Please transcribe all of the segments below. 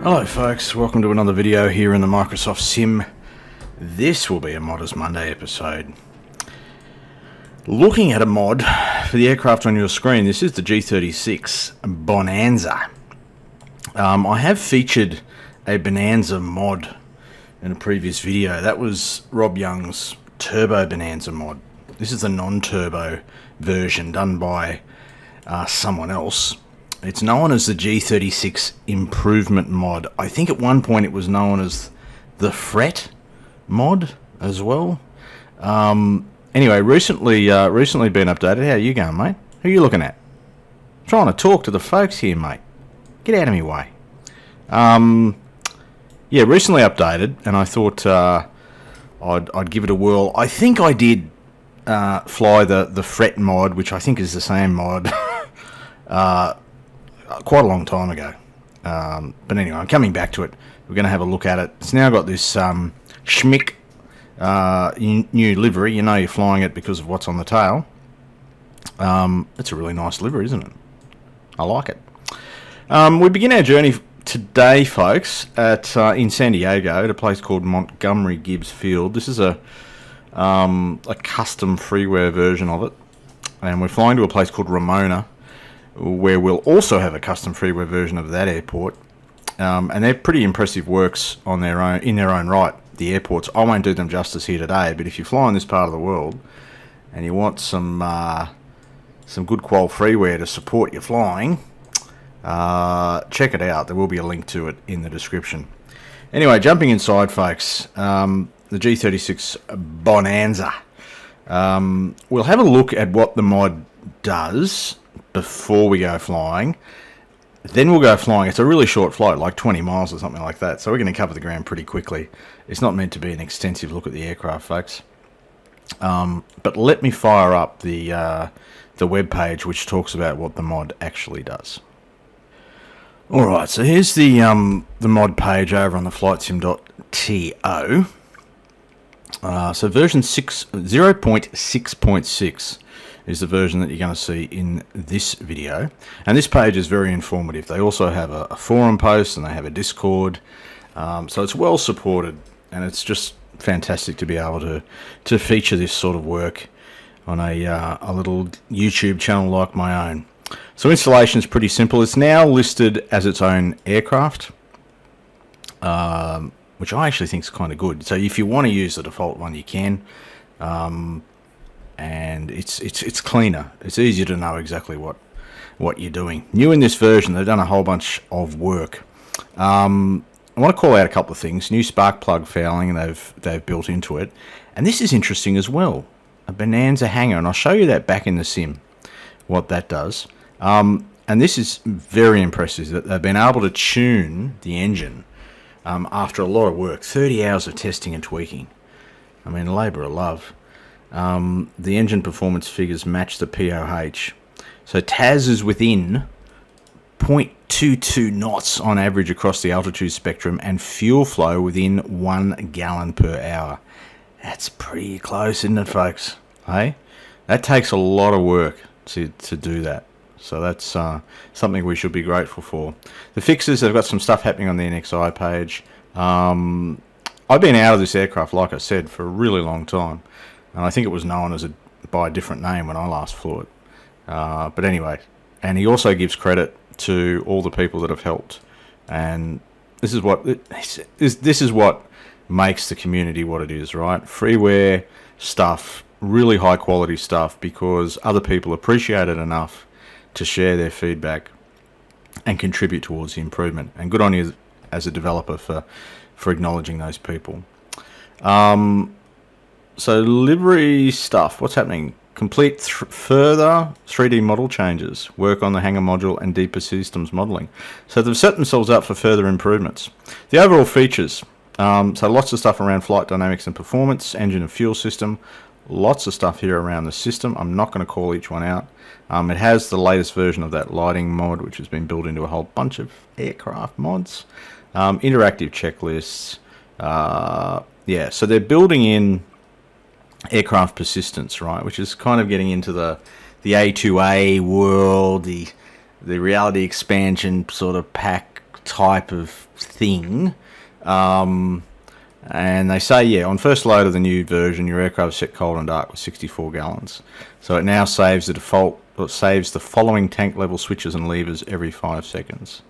Hello folks, welcome to another video here in the Microsoft Sim. This will be a Modders Monday episode. Looking at a mod for the aircraft on your screen, this is the G36 Bonanza. I have featured a Bonanza mod in a previous video. That was Rob Young's Turbo Bonanza mod. This is the non-turbo version done by someone else. It's known as the G36 Improvement mod. I think at one point it was known as the Fret mod as well. Anyway, recently been updated. How are you going, mate? Who are you looking at? I'm trying to talk to the folks here, mate. Get out of my way. Yeah, recently updated, and I thought I'd give it a whirl. I think I did fly the Fret mod, which I think is the same mod. Quite a long time ago, but anyway, I'm coming back to it. We're going to have a look at it. It's now got this schmick new livery. You know you're flying it because of what's on the tail. It's a really nice livery, isn't it? I like it. We begin our journey today, folks, at in San Diego at a place called Montgomery Gibbs Field. This is a custom freeware version of it, and we're flying to a place called Ramona, where we'll also have a custom freeware version of that airport, and they're pretty impressive works in their own right. The airports, I won't do them justice here today, but if you fly in this part of the world and you want some good qual freeware to support your flying, check it out. There will be a link to it in the description. Anyway, jumping inside, folks, the G36 Bonanza. We'll have a look at what the mod does before we go flying. Then we'll go flying. It's a really short flight, like 20 miles or something like that, so we're going to cover the ground pretty quickly. It's not meant to be an extensive look at the aircraft, folks. But let me fire up the web page which talks about what the mod actually does. Alright, so here's the mod page over on the flightsim.to. So version 0.6.6 is the version that you're going to see in this video, and this page is very informative. They also have a forum post and they have a Discord, so it's well supported, and it's just fantastic to be able to feature this sort of work on a little YouTube channel like my own. So installation is pretty simple. It's now listed as its own aircraft, which I actually think is kind of good. So if you want to use the default one, you can. And it's cleaner. It's easier to know exactly what you're doing. New in this version, they've done a whole bunch of work. I want to call out a couple of things. New spark plug fouling they've built into it, and this is interesting as well. A Bonanza hanger, and I'll show you that back in the sim, what that does. And this is very impressive that they've been able to tune the engine after a lot of work, 30 hours of testing and tweaking. I mean, labour of love. The engine performance figures match the POH. So TAS is within 0.22 knots on average across the altitude spectrum, and fuel flow within 1 gallon per hour. That's pretty close, isn't it, folks? Hey, that takes a lot of work to do that. So that's something we should be grateful for. The fixes, they've got some stuff happening on the NXI page. I've been out of this aircraft, like I said, for a really long time. And I think it was known by a different name when I last flew it. But anyway, and he also gives credit to all the people that have helped. And this is what makes the community what it is, right? Freeware stuff, really high quality stuff, because other people appreciate it enough to share their feedback and contribute towards the improvement. And good on you as a developer for acknowledging those people. So livery stuff, what's happening? Complete further 3D model changes, work on the hangar module and deeper systems modelling. So they've set themselves up for further improvements. The overall features, so lots of stuff around flight dynamics and performance, engine and fuel system, lots of stuff here around the system. I'm not going to call each one out. It has the latest version of that lighting mod, which has been built into a whole bunch of aircraft mods. Interactive checklists. Yeah, so they're building in aircraft persistence, right, which is kind of getting into the A2A world, the reality expansion sort of pack type of thing. And they say, yeah, on first load of the new version, your aircraft is set cold and dark with 64 gallons. So it now saves the following tank level switches and levers every 5 seconds.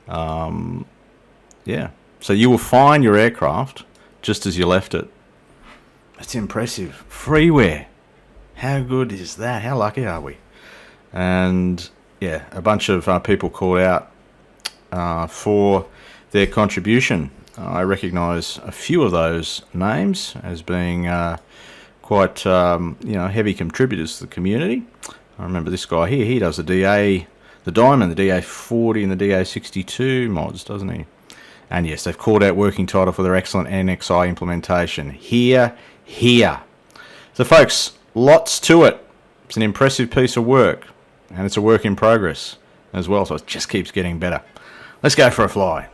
Yeah. So you will find your aircraft just as you left it. That's impressive. Freeware. How good is that? How lucky are we? And yeah, a bunch of people called out for their contribution. I recognise a few of those names as being quite heavy contributors to the community. I remember this guy here. He does the Diamond, the DA40 and the DA62 mods, doesn't he? And yes, they've called out working title for their excellent NXI implementation. Here. So folks, lots to it. It's an impressive piece of work, and it's a work in progress as well, so it just keeps getting better. Let's go for a fly.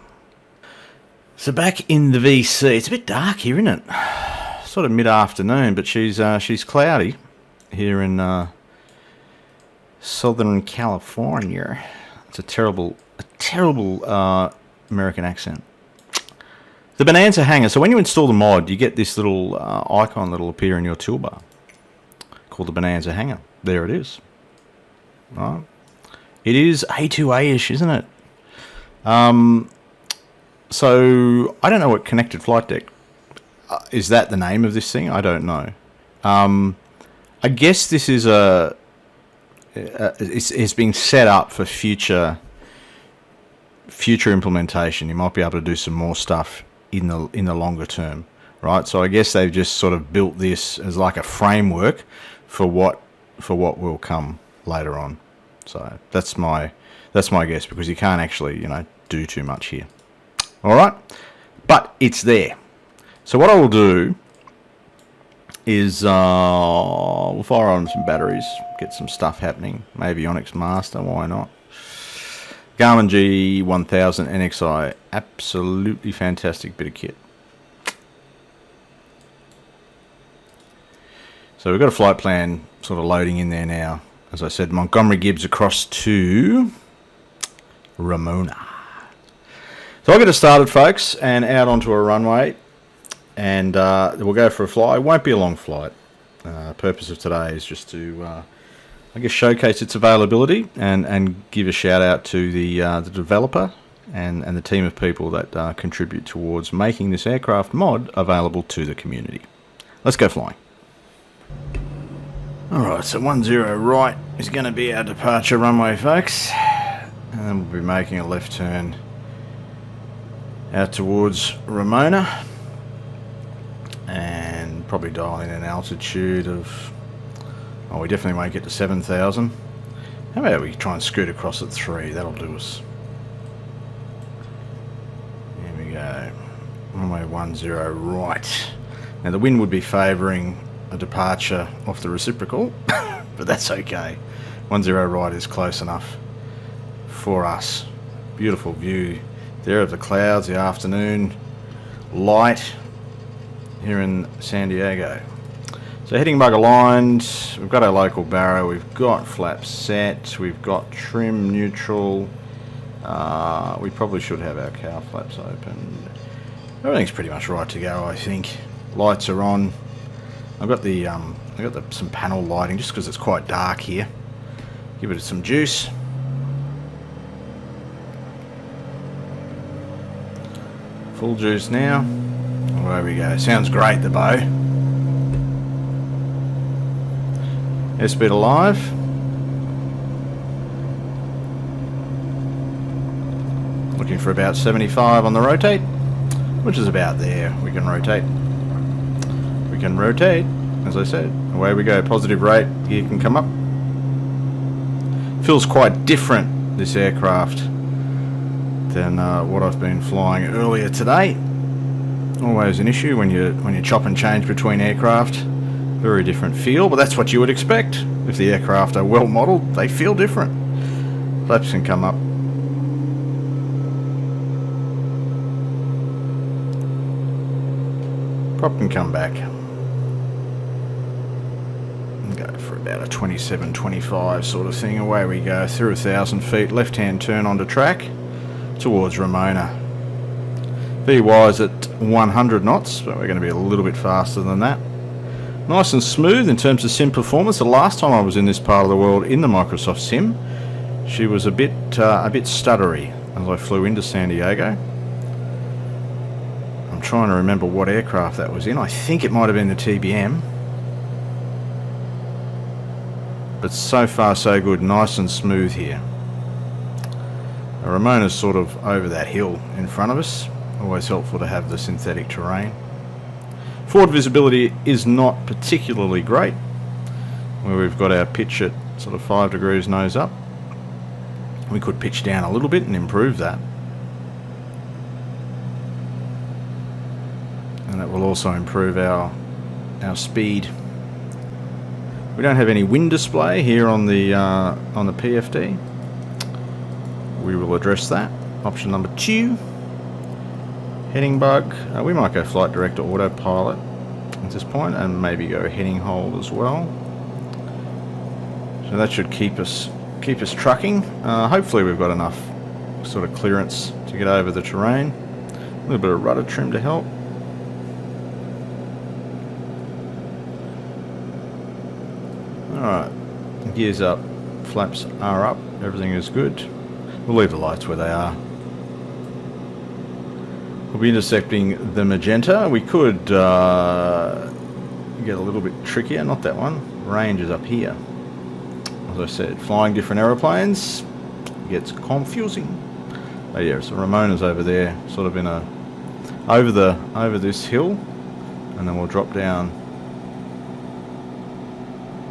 So back in the VC, it's a bit dark here, isn't it? Sort of mid-afternoon, but she's cloudy here in Southern California. It's a terrible American accent. The Bonanza hanger. So when you install the mod, you get this little icon that'll appear in your toolbar called the Bonanza hanger. There it is. Right. It is A2A-ish, isn't it? So I don't know what connected flight deck is. That the name of this thing? I don't know. I guess this is it's being set up for future implementation. You might be able to do some more stuff in the longer term, right? So I guess they've just sort of built this as like a framework for what will come later on. So that's my guess, because you can't actually do too much here. All right, but it's there. So what I will do is we'll fire on some batteries, get some stuff happening. Maybe Onyx Master, why not? Garmin G1000 NXI, absolutely fantastic bit of kit. So we've got a flight plan sort of loading in there now. As I said, Montgomery Gibbs across to Ramona. So I'll get it started, folks, and out onto a runway, and we'll go for a fly. It won't be a long flight. Purpose of today is just to, I guess, showcase its availability and give a shout out to the developer and the team of people that contribute towards making this aircraft mod available to the community. Let's go flying. Alright, so 10 right is going to be our departure runway, folks, and then we'll be making a left turn out towards Ramona, and probably dial in an altitude of, we definitely won't get to 7,000. How about we try and scoot across at 3? That'll do us. Here we go. Runway 10 right. Now the wind would be favouring a departure off the reciprocal, but that's okay. 10 right is close enough for us. Beautiful view there of the clouds, the afternoon light here in San Diego. So heading bug aligned, we've got our local barrow, we've got flaps set, we've got trim neutral, we probably should have our cow flaps open. Everything's pretty much right to go, I think. Lights are on. I've got some panel lighting just because it's quite dark here. Give it some juice. Full juice now. There we go. Sounds great, the bow. Airspeed alive. Looking for about 75 on the rotate, which is about there. We can rotate. We can rotate, as I said. Away we go. Positive rate. Gear can come up. Feels quite different, this aircraft, than what I've been flying earlier today. Always an issue when you chop and change between aircraft. Very different feel, but that's what you would expect. If the aircraft are well modelled, they feel different. Flaps can come up. Prop can come back. And go for about a 27, 25 sort of thing. Away we go through 1,000 feet. Left-hand turn onto track. towards Ramona. VY is at 100 knots, but we're going to be a little bit faster than that. Nice and smooth in terms of sim performance. The last time I was in this part of the world in the Microsoft Sim, she was a bit stuttery as I flew into San Diego. I'm trying to remember what aircraft that was in. I think it might have been the TBM. But so far so good, nice and smooth here. Ramona's sort of over that hill in front of us. Always helpful to have the synthetic terrain. Forward visibility is not particularly great, where we've got our pitch at sort of 5 degrees nose up. We could pitch down a little bit and improve that. And that will also improve our speed. We don't have any wind display here on the PFD. We will address that. Option number 2. Heading bug. We might go flight director autopilot at this point, and maybe go heading hold as well. So that should keep us trucking. Hopefully we've got enough sort of clearance to get over the terrain. A little bit of rudder trim to help. Alright, gears up, flaps are up, everything is good. We'll leave the lights where they are. We'll be intercepting the magenta. We could get a little bit trickier, not that one. Range is up here. As I said, flying different aeroplanes gets confusing. Oh yeah, so Ramona's over there, sort of in a over this hill, and then we'll drop down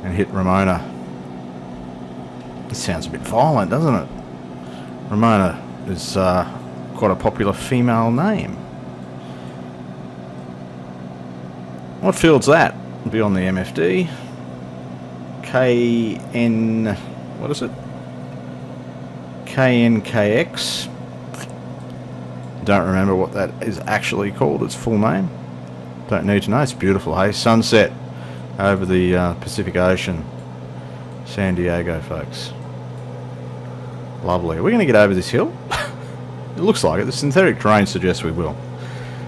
and hit Ramona. This sounds a bit violent, doesn't it? Ramona is quite a popular female name. What field's that? It'll be on the MFD. What is it? KNKX. Don't remember what that is actually called, its full name. Don't need to know. It's beautiful, hey? Sunset over the Pacific Ocean. San Diego, folks. Lovely. Are we going to get over this hill? It looks like it. The synthetic terrain suggests we will.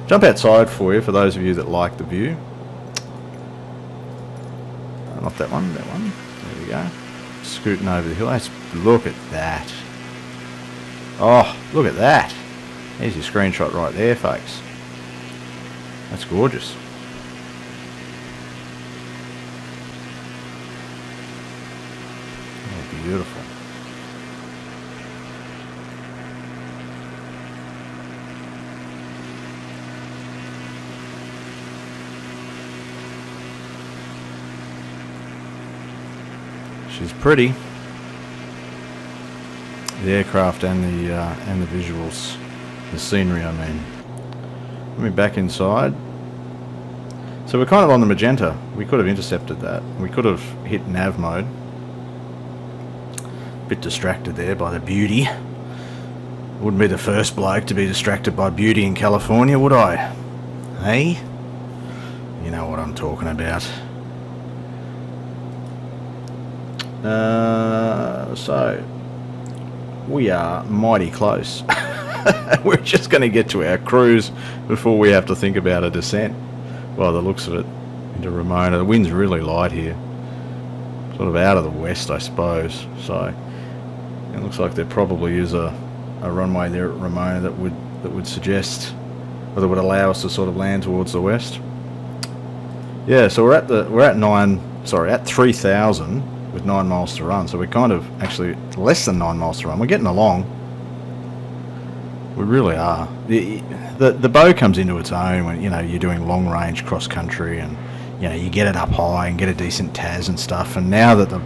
Jump outside for you, for those of you that like the view. Not that one, that one. There we go. Scooting over the hill. Look at that. Oh, look at that. There's your screenshot right there, folks. That's gorgeous. Oh, beautiful. She's pretty. The aircraft and the visuals, the scenery. I mean, let me back inside. So we're kind of on the magenta. We could have intercepted that. We could have hit nav mode. Bit distracted there by the beauty. Wouldn't be the first bloke to be distracted by beauty in California, would I? Hey, you know what I'm talking about. So we are mighty close. We're just going to get to our cruise before we have to think about a descent. By the looks of it, into Ramona. The wind's really light here, sort of out of the west, I suppose. So it looks like there probably is a runway there at Ramona that would suggest, or that would allow us to sort of land towards the west. Yeah, so we're at 3,000. With 9 miles to run, so we're kind of actually less than 9 miles to run. We're getting along. We really are. The bow comes into its own when you're doing long range cross country, and you get it up high and get a decent TAS and stuff. And now that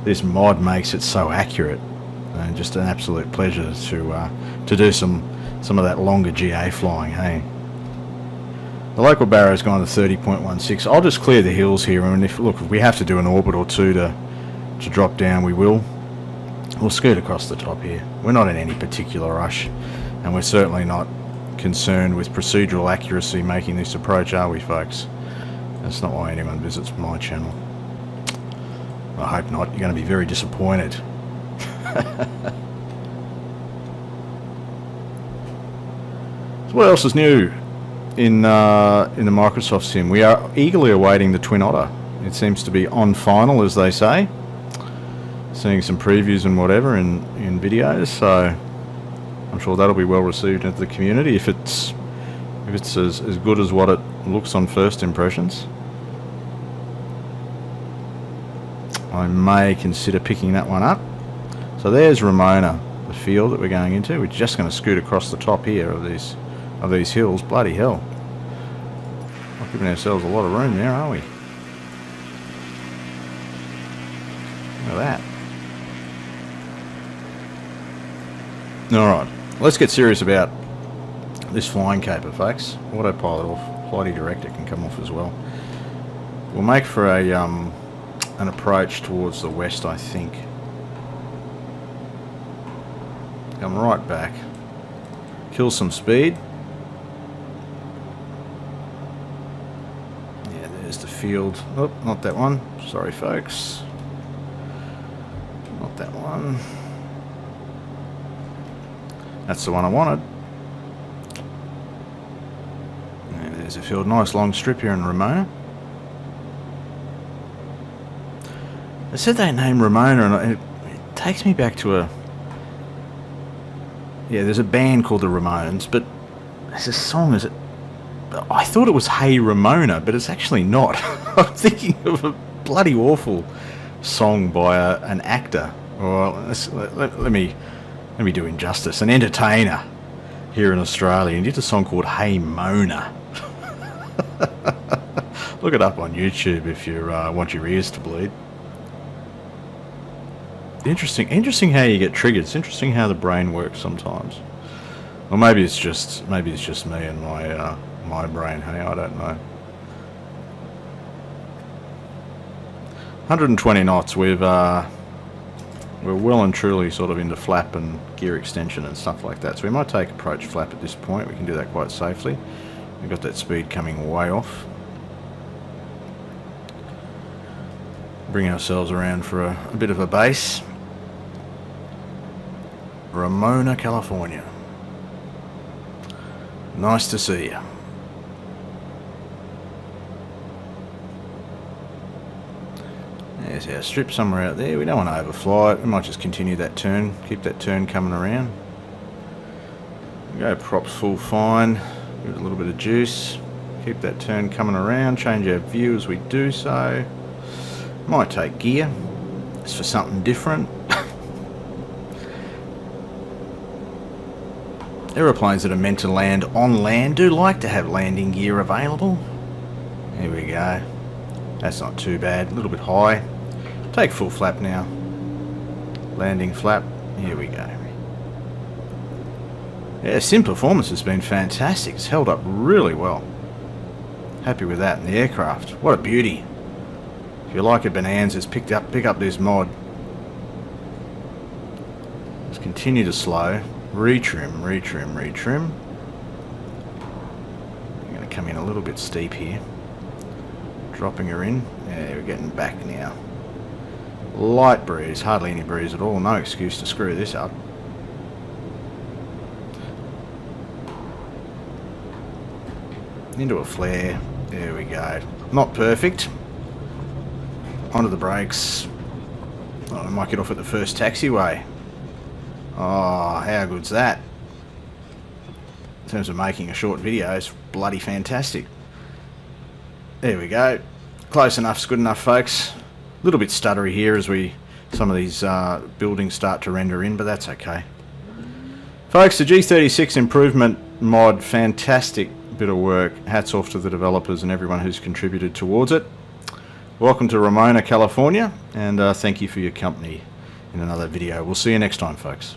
this mod makes it so accurate, and just an absolute pleasure to do some of that longer GA flying. Hey, the local barrow's gone to 30.16. I'll just clear the hills here, and if we have to do an orbit or two to drop down, we will. We'll scoot across the top here. We're not in any particular rush, and we're certainly not concerned with procedural accuracy making this approach, are we, folks? That's not why anyone visits my channel. I hope not. You're going to be very disappointed. So what else is new in the Microsoft Sim? We are eagerly awaiting the Twin Otter. It seems to be on final, as they say. Seeing some previews and whatever in videos, so I'm sure that'll be well received into the community if it's as good as what it looks on first impressions. I may consider picking that one up. So there's Ramona, the field that we're going into. We're just going to scoot across the top here of these hills. Bloody hell. Not giving ourselves a lot of room there, are we? Look at that. Alright, let's get serious about this flying caper, folks. Autopilot off. Flighty director can come off as well. We'll make for an approach towards the west, I think. Come right back. Kill some speed. Yeah, there's the field. Oh, not that one. Sorry, folks. Not that one. That's the one I wanted. And there's a field. Nice long strip here in Ramona. I said they named Ramona, and it takes me back to yeah, there's a band called the Ramones, but there's a song, is it? I thought it was Hey Ramona, but it's actually not. I'm thinking of a bloody awful song by an actor, or let me do injustice, an entertainer here in Australia. He did a song called Hey Mona. Look it up on YouTube if you want your ears to bleed. Interesting how you get triggered. It's interesting how the brain works sometimes. Or maybe it's just me and my brain. Hey, I don't know. 120 knots. We're well and truly sort of into flap and gear extension and stuff like that. So we might take approach flap at this point. We can do that quite safely. We've got that speed coming way off. Bring ourselves around for a bit of a base. Ramona, California. Nice to see you. There's our strip somewhere out there. We don't want to overfly it. We might just continue that turn. Keep that turn coming around. Go props full fine. Give it a little bit of juice. Keep that turn coming around. Change our view as we do so. Might take gear. It's for something different. Aeroplanes that are meant to land on land do like to have landing gear available. Here we go. That's not too bad. A little bit high. Take full flap now. Landing flap. Here we go. Yeah, sim performance has been fantastic. It's held up really well. Happy with that in the aircraft. What a beauty. If you like a Bonanza, pick up this mod. Let's continue to slow. Retrim. I'm going to come in a little bit steep here. Dropping her in. Yeah, we're getting back now. Light breeze, hardly any breeze at all. No excuse to screw this up. Into a flare. There we go. Not perfect. Onto the brakes. Oh, I might get off at the first taxiway. Oh, how good's that? In terms of making a short video, it's bloody fantastic. There we go. Close enough's good enough, folks. A little bit stuttery here as some of these buildings start to render in, but that's okay. Folks, the G36 improvement mod, fantastic bit of work. Hats off to the developers and everyone who's contributed towards it. Welcome to Ramona, California, and thank you for your company in another video. We'll see you next time, folks.